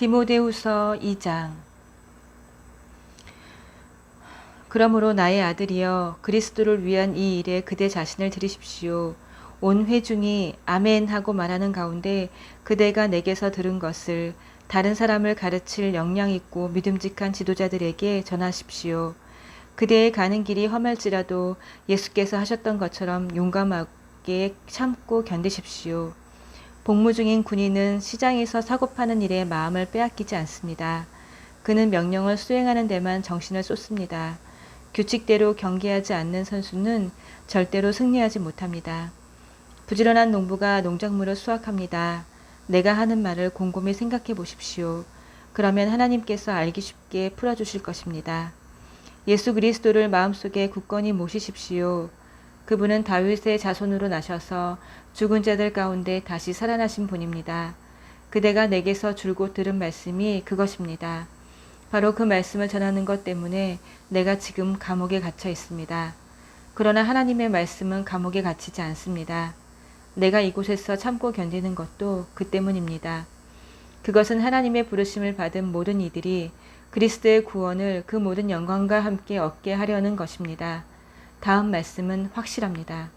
디모데후서 2장. 그러므로 나의 아들이여 그리스도를 위한 이 일에 그대 자신을 드리십시오. 온 회중이 아멘 하고 말하는 가운데 그대가 내게서 들은 것을 다른 사람을 가르칠 역량 있고 믿음직한 지도자들에게 전하십시오. 그대의 가는 길이 험할지라도 예수께서 하셨던 것처럼 용감하게 참고 견디십시오. 복무 중인 군인은 시장에서 사고 파는 일에 마음을 빼앗기지 않습니다. 그는 명령을 수행하는 데만 정신을 쏟습니다. 규칙대로 경기하지 않는 선수는 절대로 승리하지 못합니다. 부지런한 농부가 농작물을 수확합니다. 내가 하는 말을 곰곰이 생각해 보십시오. 그러면 하나님께서 알기 쉽게 풀어주실 것입니다. 예수 그리스도를 마음속에 굳건히 모시십시오. 그분은 다윗의 자손으로 나셔서 죽은 자들 가운데 다시 살아나신 분입니다. 그대가 내게서 줄곧 들은 말씀이 그것입니다. 바로 그 말씀을 전하는 것 때문에 내가 지금 감옥에 갇혀 있습니다. 그러나 하나님의 말씀은 감옥에 갇히지 않습니다. 내가 이곳에서 참고 견디는 것도 그 때문입니다. 그것은 하나님의 부르심을 받은 모든 이들이 그리스도의 구원을 그 모든 영광과 함께 얻게 하려는 것입니다. 다음 말씀은 확실합니다.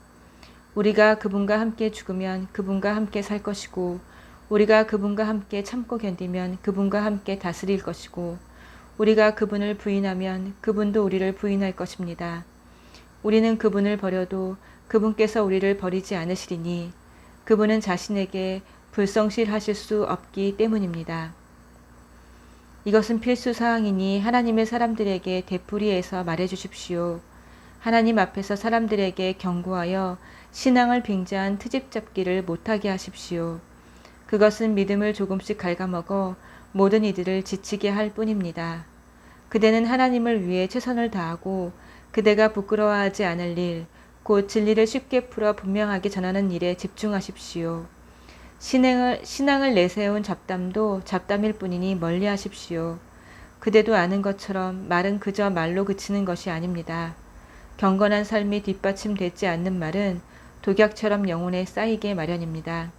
우리가 그분과 함께 죽으면 그분과 함께 살 것이고 우리가 그분과 함께 참고 견디면 그분과 함께 다스릴 것이고 우리가 그분을 부인하면 그분도 우리를 부인할 것입니다. 우리는 그분을 버려도 그분께서 우리를 버리지 않으시리니 그분은 자신에게 불성실하실 수 없기 때문입니다. 이것은 필수 사항이니 하나님의 사람들에게 되풀이해서 말해 주십시오. 하나님 앞에서 사람들에게 경고하여 신앙을 빙자한 트집 잡기를 못하게 하십시오. 그것은 믿음을 조금씩 갉아먹어 모든 이들을 지치게 할 뿐입니다. 그대는 하나님을 위해 최선을 다하고 그대가 부끄러워하지 않을 일, 곧 진리를 쉽게 풀어 분명하게 전하는 일에 집중하십시오. 신앙을 내세운 잡담도 잡담일 뿐이니 멀리 하십시오. 그대도 아는 것처럼 말은 그저 말로 그치는 것이 아닙니다. 경건한 삶이 뒷받침되지 않는 말은 독약처럼 영혼에 쌓이게 마련입니다.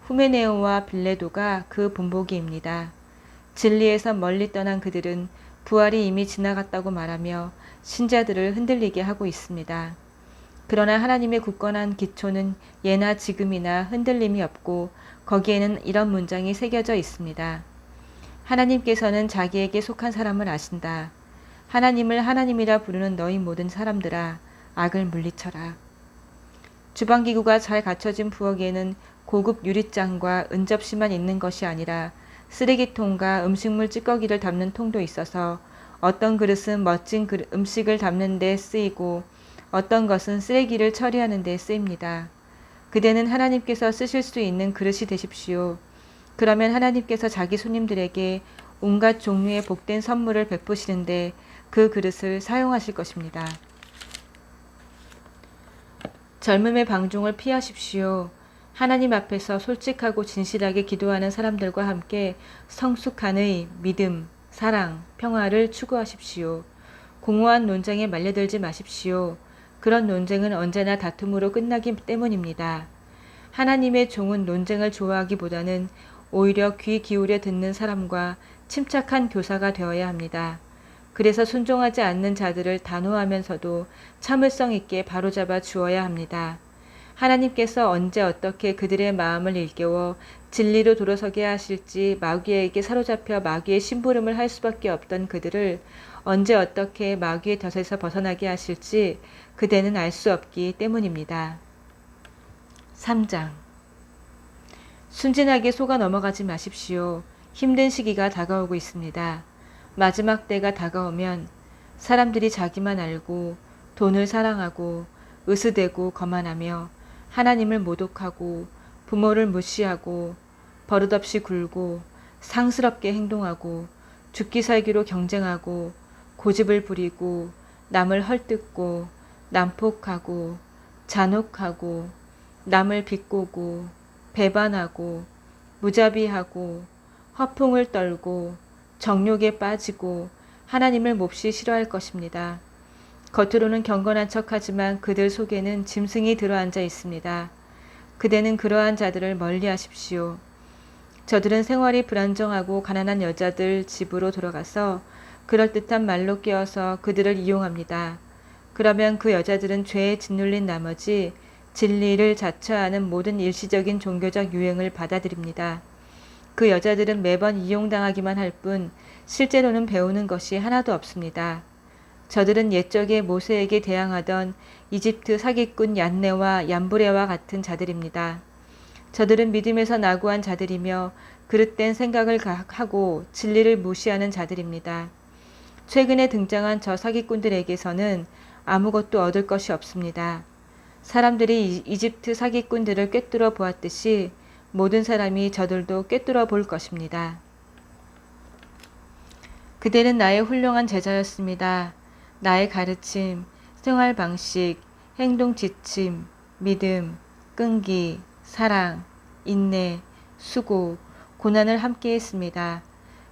후메네오와 빌레도가 그 본보기입니다. 진리에서 멀리 떠난 그들은 부활이 이미 지나갔다고 말하며 신자들을 흔들리게 하고 있습니다. 그러나 하나님의 굳건한 기초는 예나 지금이나 흔들림이 없고 거기에는 이런 문장이 새겨져 있습니다. 하나님께서는 자기에게 속한 사람을 아신다. 하나님을 하나님이라 부르는 너희 모든 사람들아, 악을 물리쳐라. 주방기구가 잘 갖춰진 부엌에는 고급 유리잔과 은접시만 있는 것이 아니라 쓰레기통과 음식물 찌꺼기를 담는 통도 있어서 어떤 그릇은 멋진 음식을 담는 데 쓰이고 어떤 것은 쓰레기를 처리하는 데 쓰입니다. 그대는 하나님께서 쓰실 수 있는 그릇이 되십시오. 그러면 하나님께서 자기 손님들에게 온갖 종류의 복된 선물을 베푸시는데 그 그릇을 사용하실 것입니다. 젊음의 방종을 피하십시오. 하나님 앞에서 솔직하고 진실하게 기도하는 사람들과 함께 성숙한의 믿음, 사랑, 평화를 추구하십시오. 공허한 논쟁에 말려들지 마십시오. 그런 논쟁은 언제나 다툼으로 끝나기 때문입니다. 하나님의 종은 논쟁을 좋아하기보다는 오히려 귀 기울여 듣는 사람과 침착한 교사가 되어야 합니다. 그래서 순종하지 않는 자들을 단호하면서도 참을성 있게 바로잡아 주어야 합니다. 하나님께서 언제 어떻게 그들의 마음을 일깨워 진리로 돌아서게 하실지 마귀에게 사로잡혀 마귀의 심부름을 할 수밖에 없던 그들을 언제 어떻게 마귀의 덫에서 벗어나게 하실지 그대는 알 수 없기 때문입니다. 3장. 순진하게 속아 넘어가지 마십시오. 힘든 시기가 다가오고 있습니다. 마지막 때가 다가오면 사람들이 자기만 알고 돈을 사랑하고 으스대고 거만하며 하나님을 모독하고 부모를 무시하고 버릇없이 굴고 상스럽게 행동하고 죽기 살기로 경쟁하고 고집을 부리고 남을 헐뜯고 난폭하고 잔혹하고 남을 비꼬고 배반하고 무자비하고 허풍을 떨고 정욕에 빠지고 하나님을 몹시 싫어할 것입니다. 겉으로는 경건한 척하지만 그들 속에는 짐승이 들어앉아 있습니다. 그대는 그러한 자들을 멀리 하십시오. 저들은 생활이 불안정하고 가난한 여자들 집으로 돌아가서 그럴듯한 말로 끼어서 그들을 이용합니다. 그러면 그 여자들은 죄에 짓눌린 나머지 진리를 자처하는 모든 일시적인 종교적 유행을 받아들입니다. 그 여자들은 매번 이용당하기만 할 뿐 실제로는 배우는 것이 하나도 없습니다. 저들은 옛적에 모세에게 대항하던 이집트 사기꾼 얀네와 얀브레와 같은 자들입니다. 저들은 믿음에서 낙오한 자들이며 그릇된 생각을 하고 진리를 무시하는 자들입니다. 최근에 등장한 저 사기꾼들에게서는 아무것도 얻을 것이 없습니다. 사람들이 이집트 사기꾼들을 꿰뚫어 보았듯이 모든 사람이 저들도 꿰뚫어 볼 것입니다. 그대는 나의 훌륭한 제자였습니다. 나의 가르침, 생활 방식, 행동 지침, 믿음, 끈기, 사랑, 인내, 수고, 고난을 함께 했습니다.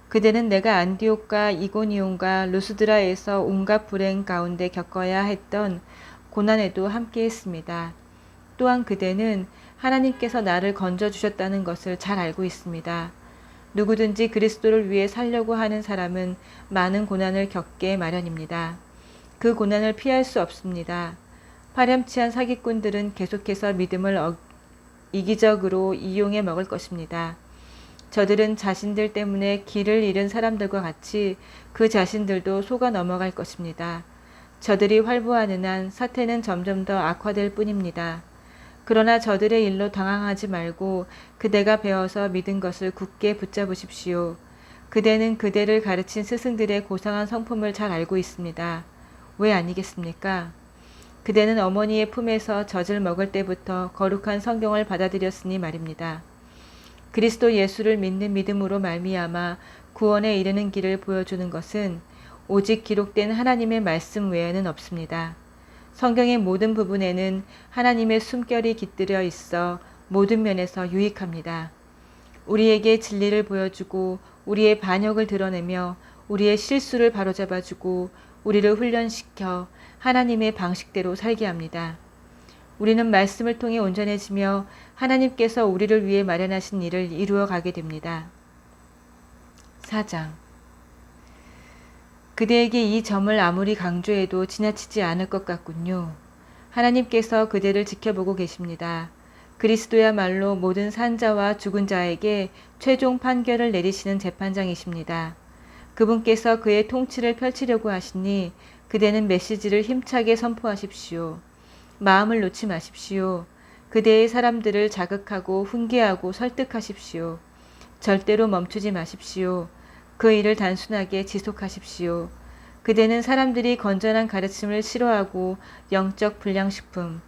그대는 내가 안디옥과 이고니온과 루스드라에서 온갖 불행 가운데 겪어야 했던 고난에도 함께 했습니다. 또한 그대는 하나님께서 나를 건져주셨다는 것을 잘 알고 있습니다. 누구든지 그리스도를 위해 살려고 하는 사람은 많은 고난을 겪게 마련입니다. 그 고난을 피할 수 없습니다. 파렴치한 사기꾼들은 계속해서 믿음을 이기적으로 이용해 먹을 것입니다. 저들은 자신들 때문에 길을 잃은 사람들과 같이 그 자신들도 속아 넘어갈 것입니다. 저들이 활보하는 한 사태는 점점 더 악화될 뿐입니다. 그러나 저들의 일로 당황하지 말고 그대가 배워서 믿은 것을 굳게 붙잡으십시오. 그대는 그대를 가르친 스승들의 고상한 성품을 잘 알고 있습니다. 왜 아니겠습니까? 그대는 어머니의 품에서 젖을 먹을 때부터 거룩한 성경을 받아들였으니 말입니다. 그리스도 예수를 믿는 믿음으로 말미암아 구원에 이르는 길을 보여주는 것은 오직 기록된 하나님의 말씀 외에는 없습니다. 성경의 모든 부분에는 하나님의 숨결이 깃들여 있어 모든 면에서 유익합니다. 우리에게 진리를 보여주고 우리의 반역을 드러내며 우리의 실수를 바로잡아주고 우리를 훈련시켜 하나님의 방식대로 살게 합니다. 우리는 말씀을 통해 온전해지며 하나님께서 우리를 위해 마련하신 일을 이루어 가게 됩니다. 4장. 그대에게 이 점을 아무리 강조해도 지나치지 않을 것 같군요. 하나님께서 그대를 지켜보고 계십니다. 그리스도야말로 모든 산자와 죽은 자에게 최종 판결을 내리시는 재판장이십니다. 그분께서 그의 통치를 펼치려고 하시니 그대는 메시지를 힘차게 선포하십시오. 마음을 놓지 마십시오. 그대의 사람들을 자극하고 훈계하고 설득하십시오. 절대로 멈추지 마십시오. 그 일을 단순하게 지속하십시오. 그대는 사람들이 건전한 가르침을 싫어하고 영적 불량식품,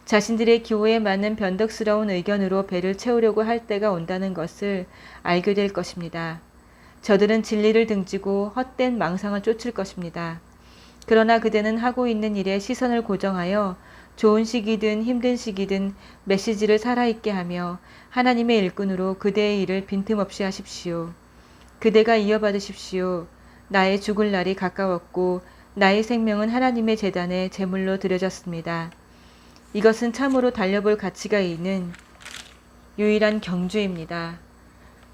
자신들의 기호에 맞는 변덕스러운 의견으로 배를 채우려고 할 때가 온다는 것을 알게 될 것입니다. 저들은 진리를 등지고 헛된 망상을 쫓을 것입니다. 그러나 그대는 하고 있는 일에 시선을 고정하여 좋은 시기든 힘든 시기든 메시지를 살아있게 하며 하나님의 일꾼으로 그대의 일을 빈틈없이 하십시오. 그대가 이어받으십시오. 나의 죽을 날이 가까웠고 나의 생명은 하나님의 제단에 제물로 드려졌습니다. 이것은 참으로 달려볼 가치가 있는 유일한 경주입니다.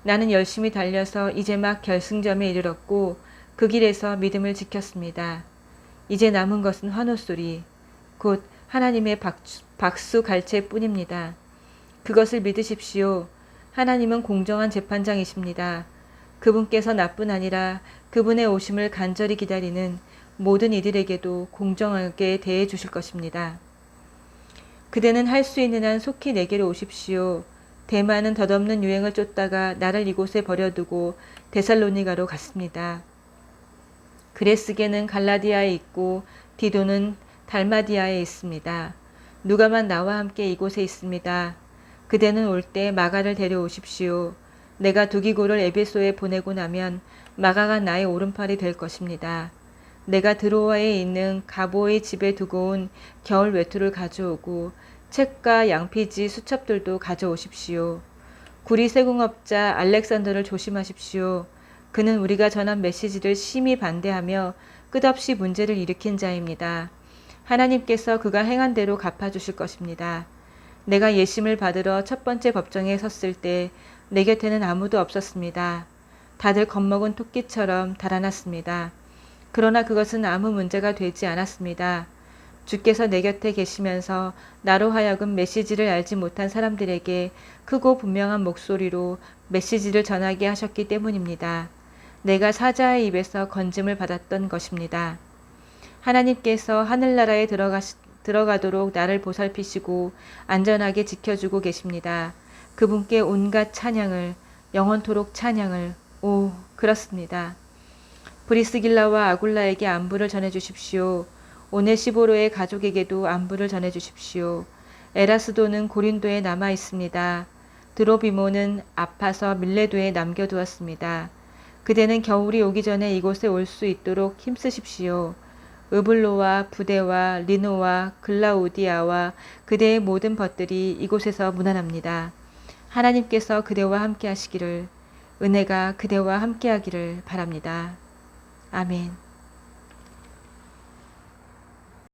나는 열심히 달려서 이제 막 결승점에 이르렀고 그 길에서 믿음을 지켰습니다. 이제 남은 것은 환호소리, 곧 하나님의 박수 갈채뿐입니다. 그것을 믿으십시오. 하나님은 공정한 재판장이십니다. 그분께서 나뿐 아니라 그분의 오심을 간절히 기다리는 모든 이들에게도 공정하게 대해 주실 것입니다. 그대는 할 수 있는 한 속히 내게로 오십시오. 대만은 덧없는 유행을 쫓다가 나를 이곳에 버려두고 데살로니가로 갔습니다. 그레스게는 갈라디아에 있고 디도는 달마디아에 있습니다. 누가만 나와 함께 이곳에 있습니다. 그대는 올 때 마가를 데려오십시오. 내가 두기고를 에베소에 보내고 나면 마가가 나의 오른팔이 될 것입니다. 내가 드로아에 있는 가보의 집에 두고 온 겨울 외투를 가져오고 책과 양피지 수첩들도 가져오십시오. 구리 세공업자 알렉산더를 조심하십시오. 그는 우리가 전한 메시지를 심히 반대하며 끝없이 문제를 일으킨 자입니다. 하나님께서 그가 행한 대로 갚아주실 것입니다. 내가 예심을 받으러 첫 번째 법정에 섰을 때 내 곁에는 아무도 없었습니다. 다들 겁먹은 토끼처럼 달아났습니다. 그러나 그것은 아무 문제가 되지 않았습니다. 주께서 내 곁에 계시면서 나로 하여금 메시지를 알지 못한 사람들에게 크고 분명한 목소리로 메시지를 전하게 하셨기 때문입니다. 내가 사자의 입에서 건짐을 받았던 것입니다. 하나님께서 하늘나라에 들어가도록 나를 보살피시고 안전하게 지켜주고 계십니다. 그분께 온갖 찬양을, 영원토록 찬양을, 그렇습니다. 브리스길라와 아굴라에게 안부를 전해주십시오. 오네시보로의 가족에게도 안부를 전해주십시오. 에라스도는 고린도에 남아 있습니다. 드로비모는 아파서 밀레도에 남겨두었습니다. 그대는 겨울이 오기 전에 이곳에 올 수 있도록 힘쓰십시오. 으블로와 부데와 리노와 글라우디아와 그대의 모든 벗들이 이곳에서 문안합니다. 하나님께서 그대와 함께 하시기를, 은혜가 그대와 함께 하기를 바랍니다. 아멘.